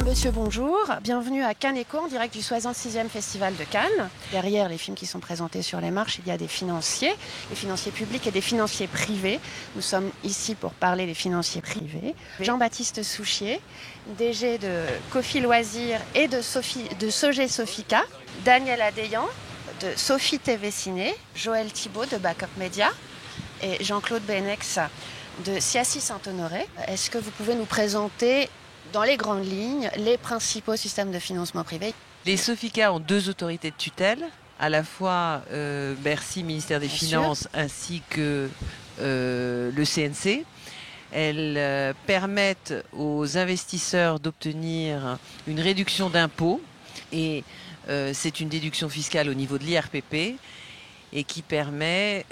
Monsieur, bonjour. Bienvenue à Cannes Éco, en direct du 66e Festival de Cannes. Derrière les films qui sont présentés sur les marches, il y a des financiers publics et des financiers privés. Nous sommes ici pour parler des financiers privés. Jean-Baptiste Souchier, DG de Cofi Loisirs et de Sogé Sofica. Daniel Adéan, de Sophie TV Ciné. Joël Thibault, de Backup Media. Et Jean-Claude Benex, de Siaci Saint-Honoré. Est-ce que vous pouvez nous présenter dans les grandes lignes, les principaux systèmes de financement privé? Les Sofica ont deux autorités de tutelle, à la fois Bercy, ministère des Finances, ainsi que le CNC. Elles permettent aux investisseurs d'obtenir une réduction d'impôts, et c'est une déduction fiscale au niveau de l'IRPP, et qui permet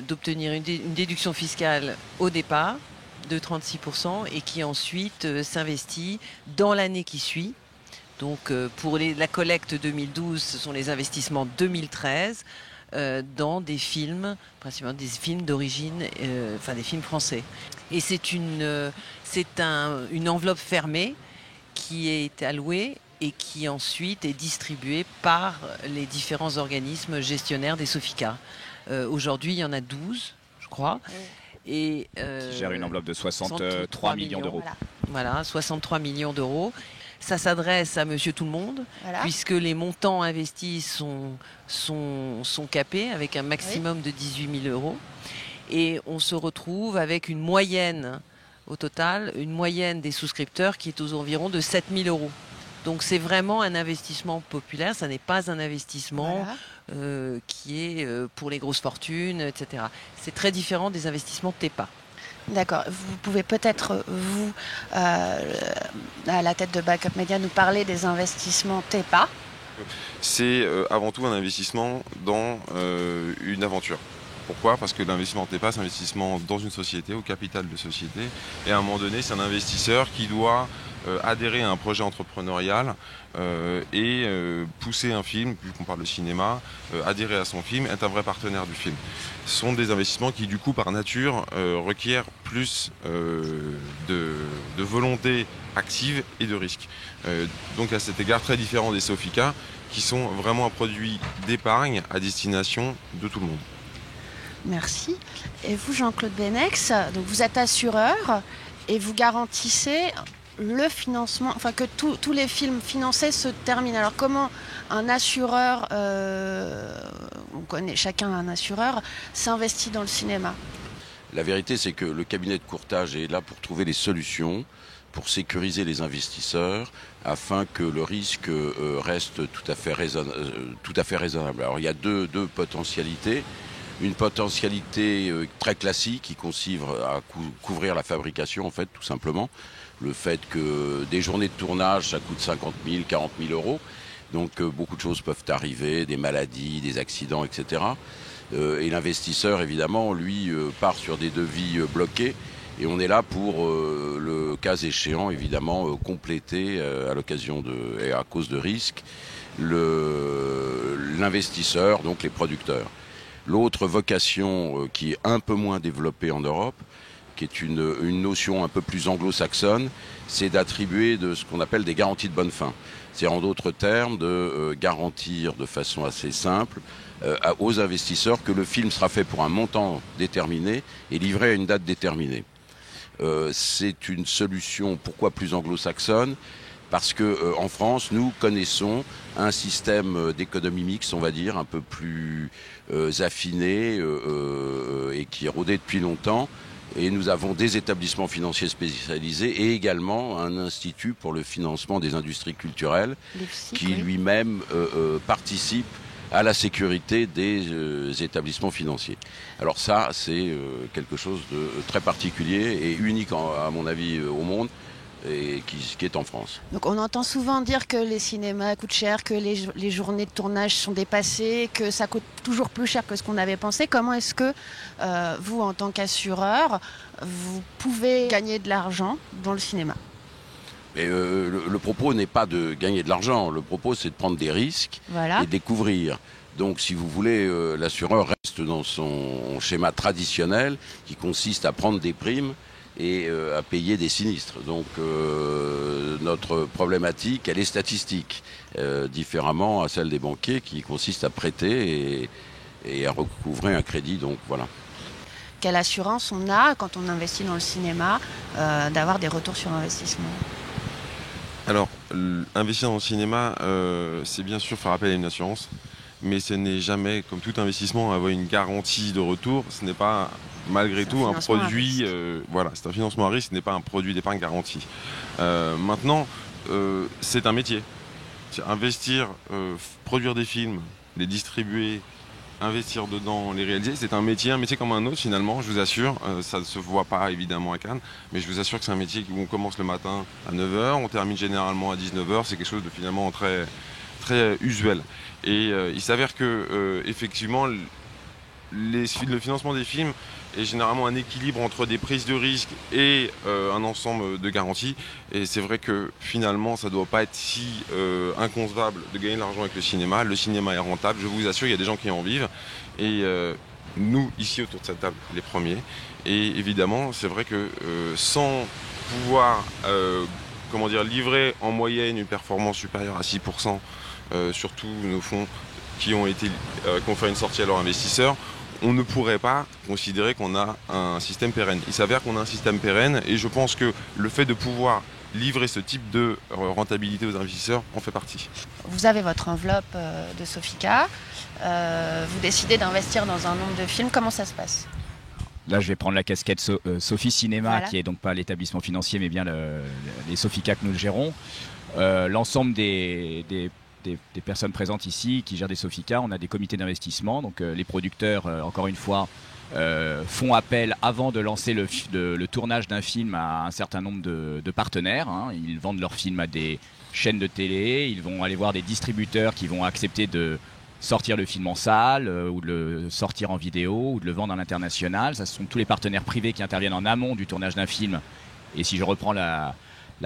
d'obtenir une déduction fiscale au départ de 36% et qui ensuite s'investit dans l'année qui suit. Donc pour la collecte 2012, ce sont les investissements 2013 dans des films, principalement des films d'origine, des films français. Et c'est une enveloppe fermée qui est allouée et qui ensuite est distribuée par les différents organismes gestionnaires des Sofica. Aujourd'hui, il y en a 12, je crois. Oui. Et qui gère une enveloppe de 63 millions d'euros. Voilà, 63 millions d'euros. Ça s'adresse à monsieur tout le monde, puisque les montants investis sont capés avec un maximum de 18 000 euros. Et on se retrouve avec une moyenne, au total, une moyenne des souscripteurs qui est aux environs de 7 000 euros. Donc c'est vraiment un investissement populaire, ça n'est pas un investissement qui est pour les grosses fortunes, etc. C'est très différent des investissements TEPA. D'accord. Vous pouvez peut-être, vous, à la tête de Backup Media, nous parler des investissements TEPA. C'est avant tout un investissement dans une aventure. Pourquoi ? Parce que l'investissement TEPA, c'est un investissement dans une société, au capital de société. Et à un moment donné, c'est un investisseur qui doit adhérer à un projet entrepreneurial et pousser un film, vu qu'on parle de cinéma, adhérer à son film, être un vrai partenaire du film. Ce sont des investissements qui, du coup, par nature, requièrent plus de volonté active et de risque. Donc à cet égard, très différent des Sofica, qui sont vraiment un produit d'épargne à destination de tout le monde. Merci. Et vous, Jean-Claude Benex, donc vous êtes assureur et vous garantissez le financement, enfin que tous les films financés se terminent. Alors comment un assureur, on connaît chacun un assureur, s'investit dans le cinéma? La vérité, c'est que le cabinet de courtage est là pour trouver les solutions, pour sécuriser les investisseurs, afin que le risque reste tout à fait raisonnable. Alors il y a deux potentialités. Une potentialité très classique qui consiste à couvrir la fabrication, en fait, tout simplement. Le fait que des journées de tournage, ça coûte 50 000, 40 000 euros. Donc beaucoup de choses peuvent arriver, des maladies, des accidents, etc. Et l'investisseur, évidemment, lui, part sur des devis bloqués. Et on est là pour, le cas échéant, évidemment, compléter à l'occasion et à cause de risques, l'investisseur, donc les producteurs. L'autre vocation qui est un peu moins développée en Europe, qui est une notion un peu plus anglo-saxonne, c'est d'attribuer de ce qu'on appelle des garanties de bonne fin. C'est en d'autres termes de garantir de façon assez simple aux investisseurs que le film sera fait pour un montant déterminé et livré à une date déterminée. C'est une solution, pourquoi plus anglo-saxonne ? Parce que en France, nous connaissons un système d'économie mixte, on va dire, un peu plus affiné et qui est rodé depuis longtemps. Et nous avons des établissements financiers spécialisés et également un institut pour le financement des industries culturelles qui lui-même participe à la sécurité des établissements financiers. Alors ça, c'est quelque chose de très particulier et unique, à mon avis, au monde. Et qui est en France. Donc on entend souvent dire que les cinémas coûtent cher, que les journées de tournage sont dépassées, que ça coûte toujours plus cher que ce qu'on avait pensé. Comment est-ce que vous, en tant qu'assureur, vous pouvez gagner de l'argent dans le cinéma ? Mais le propos n'est pas de gagner de l'argent, le propos c'est de prendre des risques et de découvrir. Donc si vous voulez, l'assureur reste dans son schéma traditionnel qui consiste à prendre des primes et à payer des sinistres. Donc notre problématique, elle est statistique, différemment à celle des banquiers qui consiste à prêter et à recouvrer un crédit. Donc voilà. Quelle assurance on a quand on investit dans le cinéma d'avoir des retours sur investissement? Alors, investir dans le cinéma, c'est bien sûr faire appel à une assurance, mais ce n'est jamais, comme tout investissement, avoir une garantie de retour. Ce n'est pas, malgré tout, un produit. Voilà, c'est un financement à risque, ce n'est pas un produit d'épargne garanti. Maintenant, c'est un métier. Investir, produire des films, les distribuer, investir dedans, les réaliser, c'est un métier comme un autre finalement, je vous assure. Ça ne se voit pas évidemment à Cannes, mais je vous assure que c'est un métier où on commence le matin à 9h, on termine généralement à 19h, c'est quelque chose de finalement très, très usuel. Et il s'avère que effectivement, le financement des films est généralement un équilibre entre des prises de risques et un ensemble de garanties. Et c'est vrai que finalement, ça ne doit pas être si inconcevable de gagner de l'argent avec le cinéma. Le cinéma est rentable, je vous assure, il y a des gens qui en vivent. Et nous, ici, autour de cette table, les premiers. Et évidemment, c'est vrai que sans pouvoir livrer en moyenne une performance supérieure à 6% sur tous nos fonds qui ont fait une sortie à leurs investisseurs, on ne pourrait pas considérer qu'on a un système pérenne. Il s'avère qu'on a un système pérenne et je pense que le fait de pouvoir livrer ce type de rentabilité aux investisseurs en fait partie. Vous avez votre enveloppe de Sofica, vous décidez d'investir dans un nombre de films, comment ça se passe? Là, je vais prendre la casquette Sophie Cinéma, voilà. Qui est donc pas l'établissement financier, mais bien les Sofica que nous gérons. L'ensemble des personnes présentes ici qui gèrent des Sofica, on a des comités d'investissement. Donc les producteurs, encore une fois, font appel avant de lancer le tournage d'un film à un certain nombre de partenaires. Ils vendent leurs films à des chaînes de télé, ils vont aller voir des distributeurs qui vont accepter de sortir le film en salle ou de le sortir en vidéo ou de le vendre à l'international. Ce sont tous les partenaires privés qui interviennent en amont du tournage d'un film. Et si je reprends la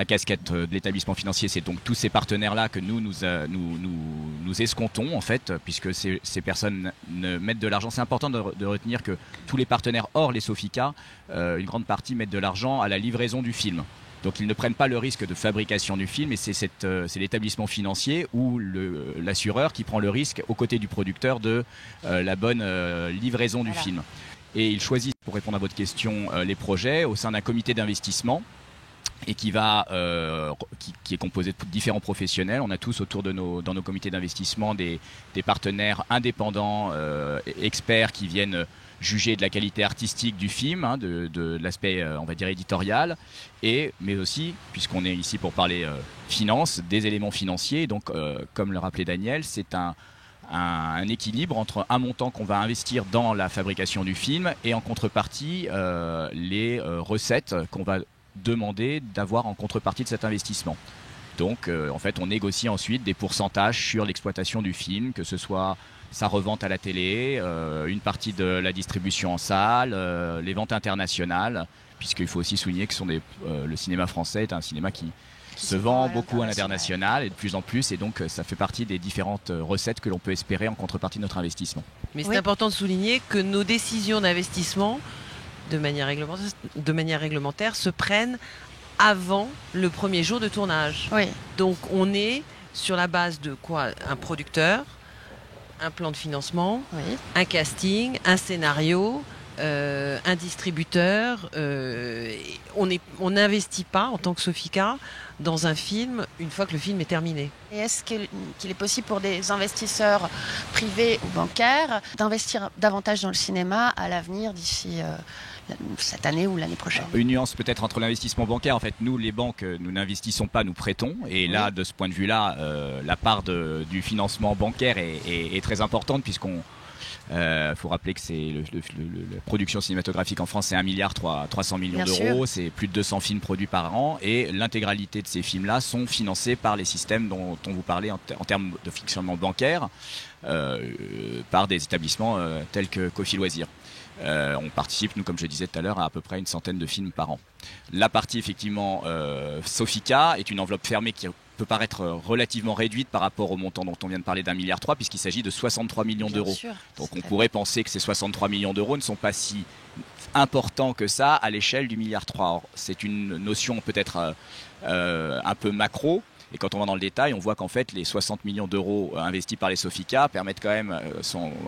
casquette de l'établissement financier, c'est donc tous ces partenaires-là que nous escomptons en fait, puisque ces personnes mettent de l'argent. C'est important de retenir que tous les partenaires hors les Sofica, une grande partie mettent de l'argent à la livraison du film. Donc ils ne prennent pas le risque de fabrication du film et c'est l'établissement financier ou l'assureur qui prend le risque aux côtés du producteur de la bonne livraison du film. Et ils choisissent, pour répondre à votre question, les projets au sein d'un comité d'investissement et qui est composé de différents professionnels. On a tous autour dans nos comités d'investissement des partenaires indépendants, experts qui viennent juger de la qualité artistique du film, de l'aspect, on va dire, éditorial, mais aussi, puisqu'on est ici pour parler finance, des éléments financiers. Donc, comme le rappelait Daniel, c'est un équilibre entre un montant qu'on va investir dans la fabrication du film et en contrepartie les recettes qu'on va demander d'avoir en contrepartie de cet investissement. Donc en fait on négocie ensuite des pourcentages sur l'exploitation du film, que ce soit sa revente à la télé, une partie de la distribution en salle, les ventes internationales, puisqu'il faut aussi souligner que le cinéma français est un cinéma qui se vend beaucoup à l'international et de plus en plus, et donc ça fait partie des différentes recettes que l'on peut espérer en contrepartie de notre investissement. Mais c'est important de souligner que nos décisions d'investissement de manière réglementaire se prennent avant le premier jour de tournage. Oui. Donc on est sur la base de quoi? Un producteur, un plan de financement, Oui. un casting, un scénario, un distributeur. On n'investit pas en tant que Sofica dans un film une fois que le film est terminé. Et est-ce qu'il est possible pour des investisseurs privés ou bancaires d'investir davantage dans le cinéma à l'avenir d'ici cette année ou l'année prochaine? Une nuance peut-être entre l'investissement bancaire. En fait, nous, les banques, nous n'investissons pas, nous prêtons. Et là, de ce point de vue-là, la part du financement bancaire est très importante, puisqu'on faut rappeler que la production cinématographique en France, c'est 1,3 milliard d'euros, c'est plus de 200 films produits par an, et l'intégralité de ces films-là sont financés par les systèmes dont on vous parlait en termes de fonctionnement bancaire, par des établissements tels que Kofi Loisirs. On participe, nous, comme je disais tout à l'heure, à peu près une centaine de films par an. La partie, effectivement, Sofica est une enveloppe fermée qui peut paraître relativement réduite par rapport au montant dont on vient de parler d'1,3 milliard, puisqu'il s'agit de 63 millions d'euros. Donc on pourrait penser que ces 63 millions d'euros ne sont pas si importants que ça à l'échelle du 1,3 milliard. Or, c'est une notion peut-être un peu macro. Et quand on va dans le détail, on voit qu'en fait, les 60 millions d'euros investis par les Sofica permettent quand même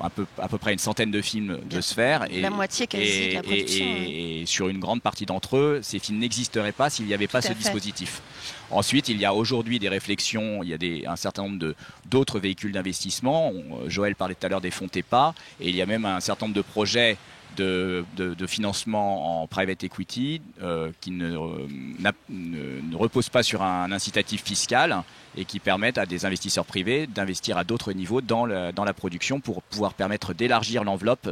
à peu près une centaine de films de se faire. La moitié quasi de la production. Et sur une grande partie d'entre eux, ces films n'existeraient pas s'il n'y avait pas ce dispositif. Ensuite, il y a aujourd'hui des réflexions, il y a un certain nombre d'autres véhicules d'investissement. Joël parlait tout à l'heure des fonds TEPA, et il y a même un certain nombre de projets de financement en private equity qui ne repose pas sur un incitatif fiscal et qui permettent à des investisseurs privés d'investir à d'autres niveaux dans la production pour pouvoir permettre d'élargir l'enveloppe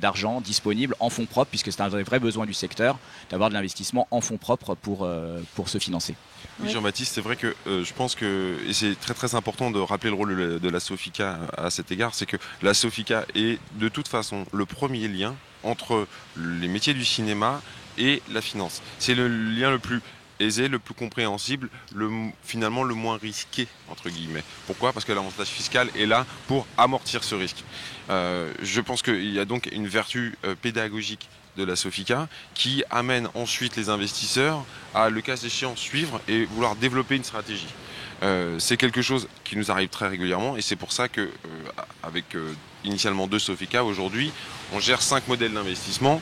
d'argent disponible en fonds propres, puisque c'est un vrai besoin du secteur d'avoir de l'investissement en fonds propres pour se financer. Oui, Jean-Baptiste, c'est vrai que je pense que, et c'est très très important de rappeler le rôle de la Sofica à cet égard, c'est que la Sofica est de toute façon le premier lien entre les métiers du cinéma et la finance. C'est le lien le plus aisé, le plus compréhensible, finalement le moins risqué, entre guillemets. Pourquoi ? Parce que l'avantage fiscal est là pour amortir ce risque. Je pense qu'il y a donc une vertu pédagogique de la Sofica qui amène ensuite les investisseurs à, le cas échéant, suivre et vouloir développer une stratégie. C'est quelque chose qui nous arrive très régulièrement, et c'est pour ça que avec initialement 2 Sofica, aujourd'hui on gère 5 modèles d'investissement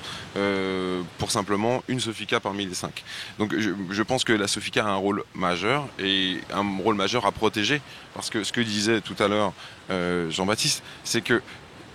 pour simplement une Sofica parmi les 5. Donc je pense que la Sofica a un rôle majeur, et un rôle majeur à protéger, parce que ce que disait tout à l'heure Jean-Baptiste, c'est qu'il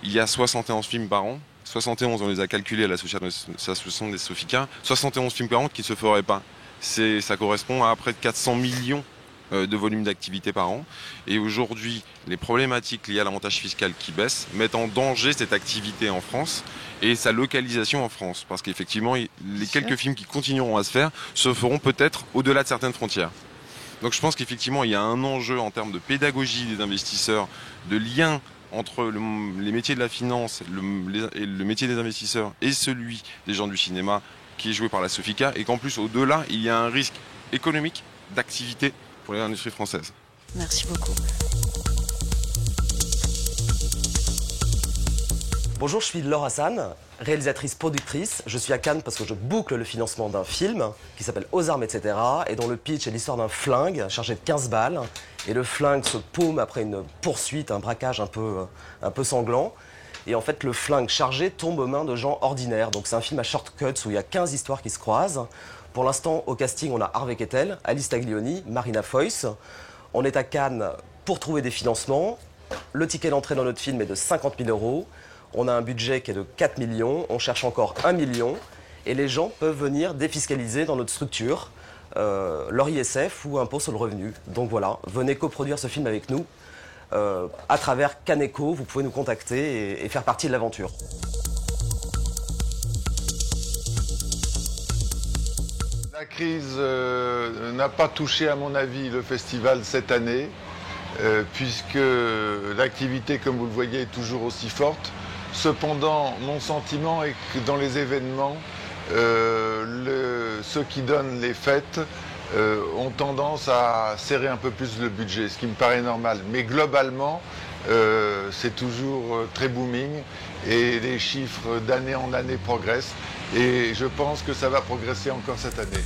y a 71 films par an. 71, on les a calculés à l'association des Sofica, 71 films par an qui ne se feraient pas. Ça correspond à près de 400 millions de volume d'activité par an. Et aujourd'hui, les problématiques liées à l'avantage fiscal qui baisse mettent en danger cette activité en France et sa localisation en France. Parce qu'effectivement, les quelques films qui continueront à se faire se feront peut-être au-delà de certaines frontières. Donc je pense qu'effectivement, il y a un enjeu en termes de pédagogie des investisseurs, de lien entre les métiers de la finance, le métier des investisseurs et celui des gens du cinéma qui est joué par la Sofica, et qu'en plus, au-delà, il y a un risque économique d'activité pour l'industrie française. Merci beaucoup. Bonjour, je suis Laure Hassan, réalisatrice productrice. Je suis à Cannes parce que je boucle le financement d'un film qui s'appelle Aux armes, etc. et dont le pitch est l'histoire d'un flingue chargé de 15 balles. Et le flingue se paume après une poursuite, un braquage un peu sanglant. Et en fait, le flingue chargé tombe aux mains de gens ordinaires. Donc c'est un film à shortcuts où il y a 15 histoires qui se croisent. Pour l'instant, au casting, on a Harvey Keitel, Alice Taglioni, Marina Foïs. On est à Cannes pour trouver des financements. Le ticket d'entrée dans notre film est de 50 000 €. On a un budget qui est de 4 millions. On cherche encore 1 million. Et les gens peuvent venir défiscaliser dans notre structure leur ISF ou impôt sur le revenu. Donc voilà, venez coproduire ce film avec nous. À travers Caneco, vous pouvez nous contacter et faire partie de l'aventure. La crise n'a pas touché, à mon avis, le festival cette année, puisque l'activité, comme vous le voyez, est toujours aussi forte. Cependant, mon sentiment est que dans les événements, ceux qui donnent les fêtes ont tendance à serrer un peu plus le budget, ce qui me paraît normal. Mais globalement, c'est toujours très booming et les chiffres d'année en année progressent. Et je pense que ça va progresser encore cette année.